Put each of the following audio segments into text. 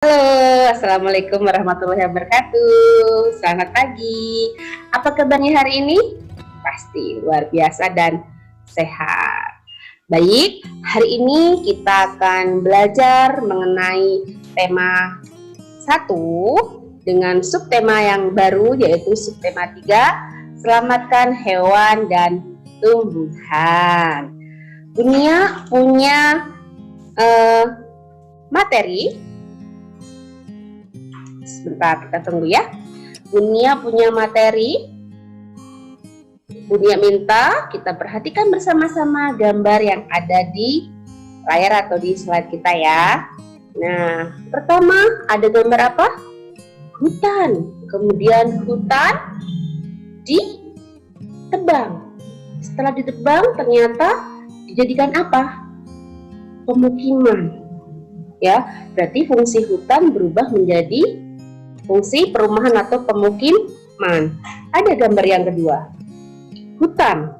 Halo, Assalamualaikum warahmatullahi wabarakatuh. Selamat pagi. Apa kabarnya hari ini? Pasti luar biasa dan sehat. Baik, hari ini kita akan belajar mengenai tema 1 dengan subtema yang baru, yaitu subtema 3, selamatkan hewan dan tumbuhan. Dunia punya materi. Sebentar, kita tunggu ya. Bunia punya materi. Bunia minta kita perhatikan bersama-sama gambar yang ada di layar atau di slide kita ya. Nah, pertama ada gambar apa? Hutan. Kemudian hutan ditebang. Setelah ditebang ternyata dijadikan apa? Pemukiman. Ya, berarti fungsi hutan berubah menjadi fungsi perumahan atau pemukiman. Ada gambar yang kedua, hutan,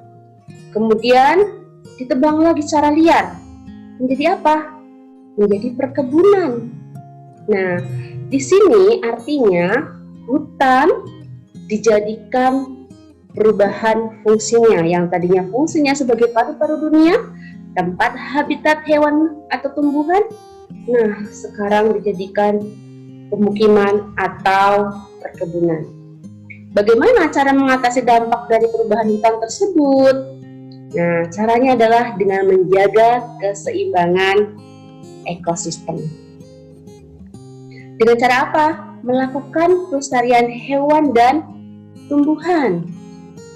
kemudian ditebang lagi secara liar, menjadi apa? Menjadi perkebunan. Nah, di sini artinya hutan dijadikan perubahan fungsinya, yang tadinya fungsinya sebagai paru-paru dunia, tempat habitat hewan atau tumbuhan. Nah, sekarang dijadikan pemukiman atau perkebunan. Bagaimana cara mengatasi dampak dari perubahan hutan tersebut? Nah, caranya adalah dengan menjaga keseimbangan ekosistem. Dengan cara apa? Melakukan pelestarian hewan dan tumbuhan.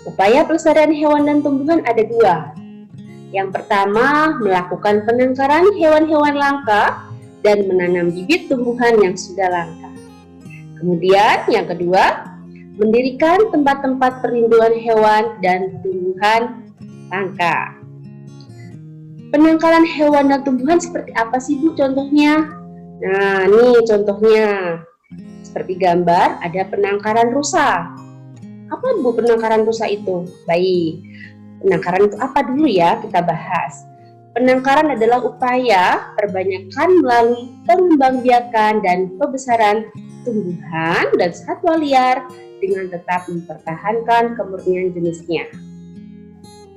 Upaya pelestarian hewan dan tumbuhan ada dua. Yang pertama, melakukan penangkaran hewan-hewan langka dan menanam bibit tumbuhan yang sudah langka. Kemudian yang kedua, mendirikan tempat-tempat perlindungan hewan dan tumbuhan langka. Penangkaran hewan dan tumbuhan seperti apa sih Bu contohnya? Nah, nih contohnya. Seperti gambar ada penangkaran rusa. Apa Bu penangkaran rusa itu? Baik, penangkaran itu apa dulu ya, kita bahas. Penangkaran adalah upaya perbanyakan melalui pengembangbiakan dan pembesaran tumbuhan dan satwa liar dengan tetap mempertahankan kemurnian jenisnya.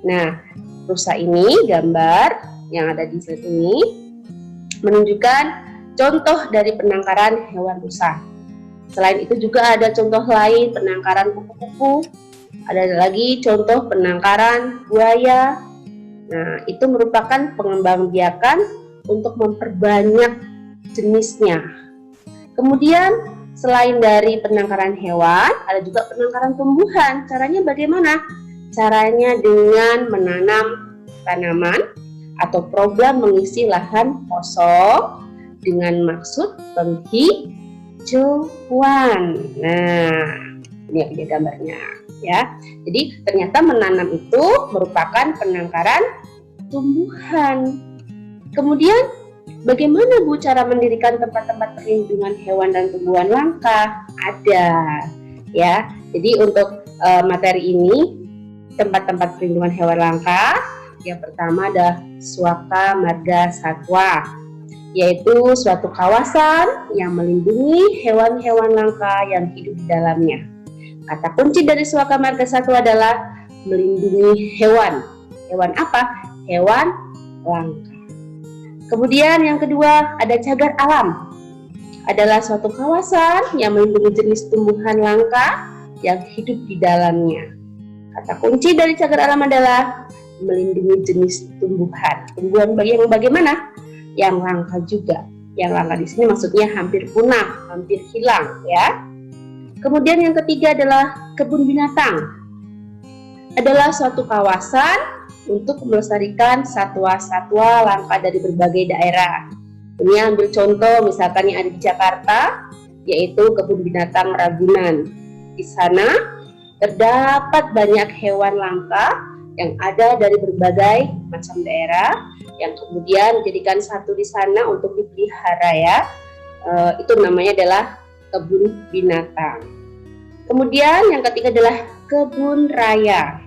Nah, rusa ini, gambar yang ada di slide ini menunjukkan contoh dari penangkaran hewan rusa. Selain itu juga ada contoh lain, penangkaran kupu-kupu, ada lagi contoh penangkaran buaya. Nah, itu merupakan pengembangbiakan untuk memperbanyak jenisnya. Kemudian, selain dari penangkaran hewan, ada juga penangkaran tumbuhan. Caranya bagaimana? Caranya dengan menanam tanaman atau program mengisi lahan kosong dengan maksud penghijauan. Nah, ini ada gambarnya. Ya, jadi ternyata menanam itu merupakan penangkaran tumbuhan. Kemudian bagaimana Bu cara mendirikan tempat-tempat perlindungan hewan dan tumbuhan langka? Ada ya. Jadi untuk materi ini tempat-tempat perlindungan hewan langka, yang pertama ada Suaka Marga Satwa, yaitu suatu kawasan yang melindungi hewan-hewan langka yang hidup di dalamnya. Kata kunci dari Suaka Marga Satwa adalah melindungi hewan. Hewan apa? Hewan langka. Kemudian yang kedua ada Cagar Alam. Adalah suatu kawasan yang melindungi jenis tumbuhan langka yang hidup di dalamnya. Kata kunci dari Cagar Alam adalah melindungi jenis tumbuhan. Tumbuhan yang bagaimana? Yang langka juga. Yang langka di sini maksudnya hampir punah, hampir hilang ya. Kemudian yang ketiga adalah kebun binatang. Adalah suatu kawasan untuk melestarikan satwa-satwa langka dari berbagai daerah. Ini ambil contoh misalkan yang ada di Jakarta, yaitu kebun binatang Ragunan. Di sana terdapat banyak hewan langka yang ada dari berbagai macam daerah yang kemudian dijadikan satu di sana untuk dipelihara ya. Itu namanya adalah kebun binatang. Kemudian yang ketiga adalah kebun raya.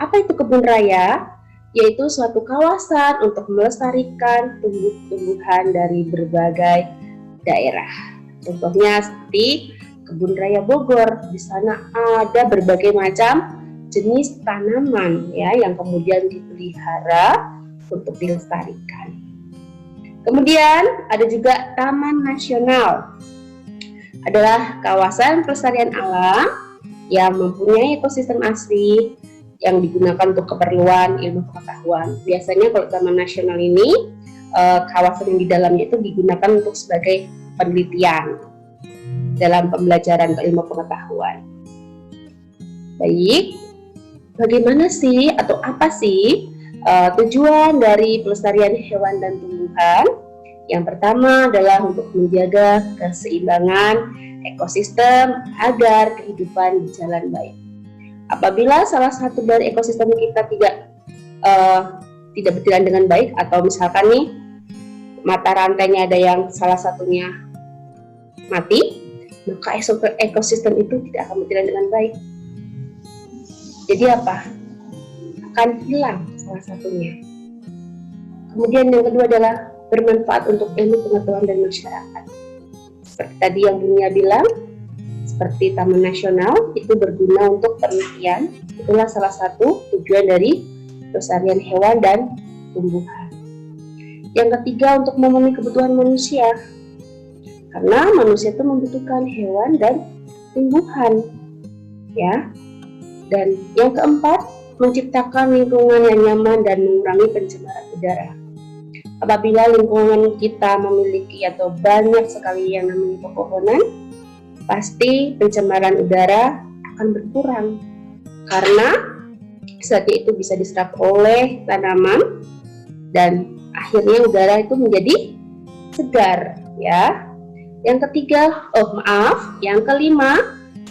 Apa itu kebun raya? Yaitu suatu kawasan untuk melestarikan tumbuh-tumbuhan dari berbagai daerah. Contohnya seperti Kebun Raya Bogor. Di sana ada berbagai macam jenis tanaman ya yang kemudian dipelihara untuk dilestarikan. Kemudian ada juga Taman Nasional. Adalah kawasan pelestarian alam yang mempunyai ekosistem asli yang digunakan untuk keperluan ilmu pengetahuan. Biasanya kalau Taman Nasional ini kawasan yang di dalamnya itu digunakan untuk sebagai penelitian dalam pembelajaran ilmu pengetahuan. Baik, bagaimana sih atau apa sih tujuan dari pelestarian hewan dan tumbuhan? Yang pertama adalah untuk menjaga keseimbangan ekosistem agar kehidupan berjalan baik. Apabila salah satu dari ekosistem kita tidak berjalan dengan baik, atau misalkan nih mata rantainya ada yang salah satunya mati, maka ekosistem itu tidak akan berjalan dengan baik. Jadi apa? Akan hilang salah satunya. Kemudian yang kedua adalah bermanfaat untuk ilmu pengetahuan dan masyarakat. Seperti tadi yang Bunia bilang, seperti Taman Nasional itu berguna untuk penelitian. Itulah salah satu tujuan dari pelestarian hewan dan tumbuhan. Yang ketiga, untuk memenuhi kebutuhan manusia. Karena manusia itu membutuhkan hewan dan tumbuhan. Ya. Dan yang keempat, menciptakan lingkungan yang nyaman dan mengurangi pencemaran udara. Apabila lingkungan kita memiliki atau banyak sekali yang namanya pepohonan, pasti pencemaran udara akan berkurang karena zat-zat itu bisa diserap oleh tanaman dan akhirnya udara itu menjadi segar ya. Yang kelima,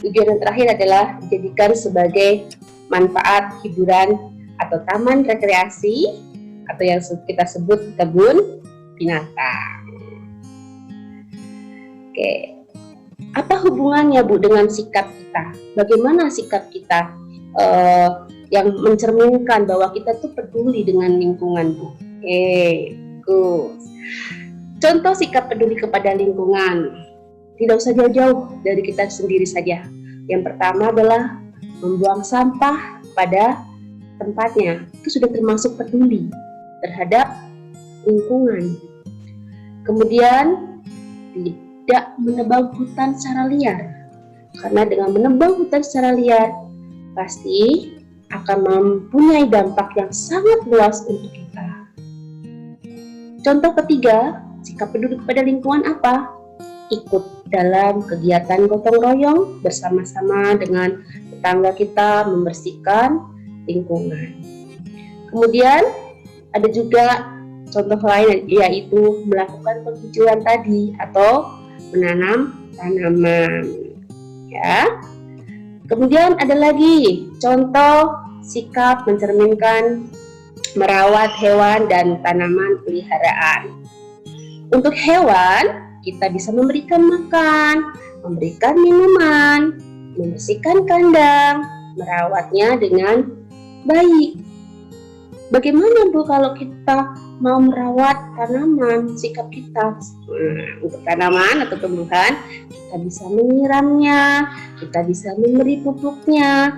tujuan yang terakhir adalah dijadikan sebagai manfaat hiburan atau taman rekreasi atau yang kita sebut kebun binatang. Oke, apa hubungannya Bu dengan sikap kita? Bagaimana sikap kita yang mencerminkan bahwa kita tuh peduli dengan lingkungan Bu? Good. Contoh sikap peduli kepada lingkungan, tidak usah jauh-jauh dari kita sendiri saja. Yang pertama adalah membuang sampah pada tempatnya, itu sudah termasuk peduli terhadap lingkungan. Kemudian tidak menebang hutan secara liar, karena dengan menebang hutan secara liar pasti akan mempunyai dampak yang sangat luas untuk kita. Contoh ketiga, sikap peduli kepada lingkungan apa? Ikut dalam kegiatan gotong royong bersama-sama dengan tetangga kita membersihkan lingkungan. Kemudian ada juga contoh lain, yaitu melakukan penghijauan tadi atau menanam tanaman ya. Kemudian ada lagi contoh sikap mencerminkan merawat hewan dan tanaman peliharaan. Untuk hewan, kita bisa memberikan makan, memberikan minuman, membersihkan kandang, merawatnya dengan baik. Bagaimana Bu kalau kita mau merawat tanaman, sikap kita untuk tanaman atau tumbuhan, kita bisa menyiramnya, kita bisa memberi pupuknya,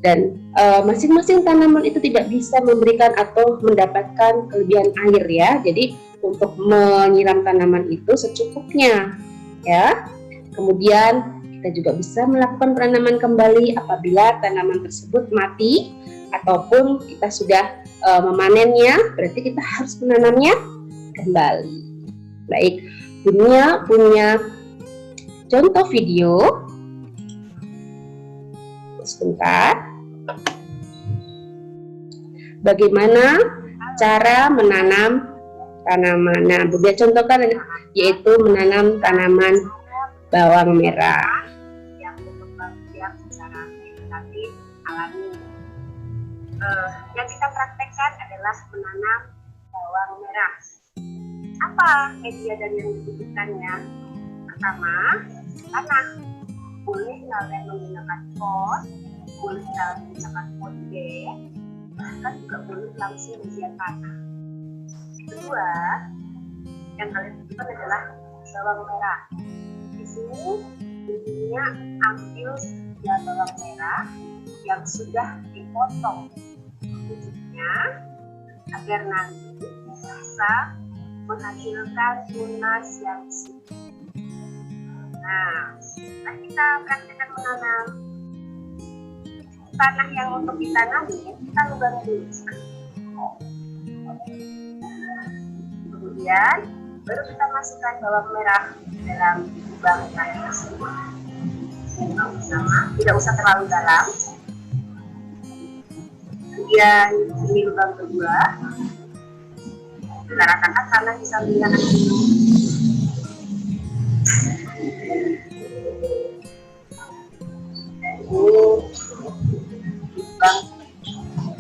dan masing-masing tanaman itu tidak bisa memberikan atau mendapatkan kelebihan air ya. Jadi untuk menyiram tanaman itu secukupnya ya. Kemudian kita juga bisa melakukan penanaman kembali apabila tanaman tersebut mati ataupun kita sudah memanennya, berarti kita harus menanamnya kembali. Baik, Bunia punya contoh video. Sebentar. Bagaimana cara menanam tanaman? Nah, Bunia contohkan yaitu menanam tanaman bawang merah yang berkembang biak secara vegetatif alami. Yang kita praktekkan adalah menanam bawang merah. Apa media dan yang dibutuhkannya? Pertama, tanah. Boleh kalian menggunakan pot, boleh kalian menggunakan pot B, bahkan juga boleh langsung ujian tanah. Kedua, yang kalian butuhkan adalah bawang merah. Di sini Ibunya ambil sebilah bawang merah yang sudah dipotong ujungnya agar nanti bisa menghasilkan tunas yang subur. Nah, setelah kita praktekkan menanam, tanah yang untuk ditanami kita lubang dulu seperti itu. Kemudian baru kita masukkan bawang merah dalam lubang tadi tersebut. Tidak usah terlalu dalam. Kemudian ini lubang kedua. Kita ratakan tanah di samping kanan. Ini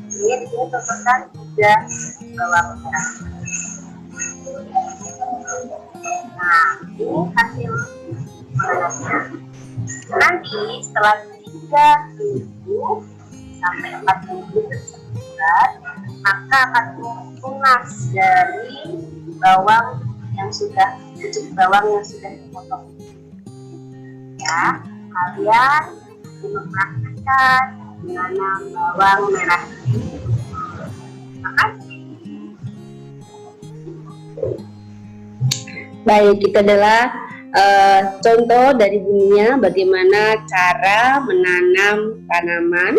di sini contohkan 3 bawang merah. Nah, ini hasil panasnya. Nanti setelah 3 minggu sampai 4 minggu bersebulan, maka akan tunas dari bawang yang sudah dipotong. Ya, kalian mempraktikkan menanam bawang merah. Terima kasih. Baik, itu adalah contoh dari bunyinya bagaimana cara menanam tanaman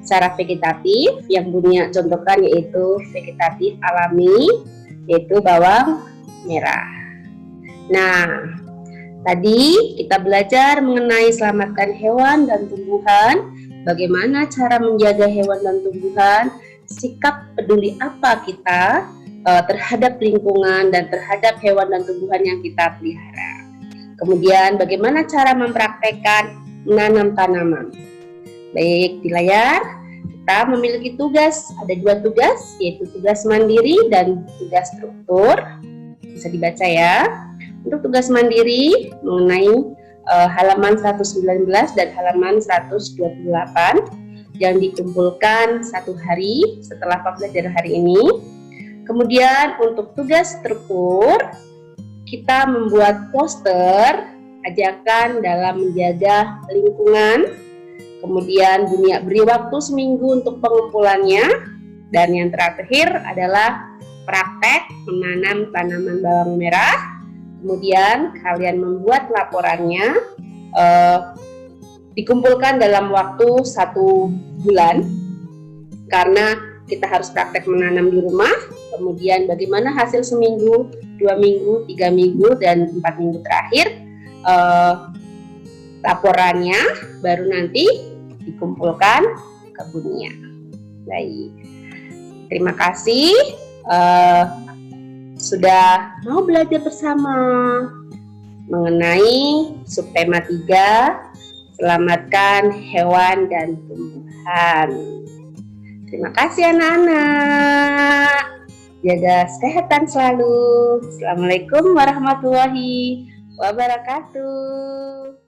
secara vegetatif. Yang bunyinya contohkan yaitu vegetatif alami, yaitu bawang merah. Nah, tadi kita belajar mengenai selamatkan hewan dan tumbuhan, bagaimana cara menjaga hewan dan tumbuhan, sikap peduli apa kita terhadap lingkungan dan terhadap hewan dan tumbuhan yang kita pelihara. Kemudian bagaimana cara mempraktekkan menanam tanaman. Baik, di layar kita memiliki tugas, ada 2 tugas, yaitu tugas mandiri dan tugas struktur. Bisa dibaca ya. Untuk tugas mandiri mengenai halaman 119 dan halaman 128 yang dikumpulkan 1 hari setelah pembelajaran hari ini. Kemudian untuk tugas struktur, kita membuat poster ajakan dalam menjaga lingkungan. Kemudian beri waktu seminggu untuk pengumpulannya. Dan yang terakhir adalah praktek menanam tanaman bawang merah. Kemudian kalian membuat laporannya, dikumpulkan dalam waktu 1 bulan. Karena kita harus praktek menanam di rumah, kemudian bagaimana hasil seminggu, 2 minggu, 3 minggu, dan 4 minggu terakhir, laporannya baru nanti dikumpulkan kebunnya. Baik, terima kasih sudah mau belajar bersama mengenai subtema 3, selamatkan hewan dan tumbuhan. Terima kasih anak-anak. Jaga kesehatan selalu. Assalamualaikum warahmatullahi wabarakatuh.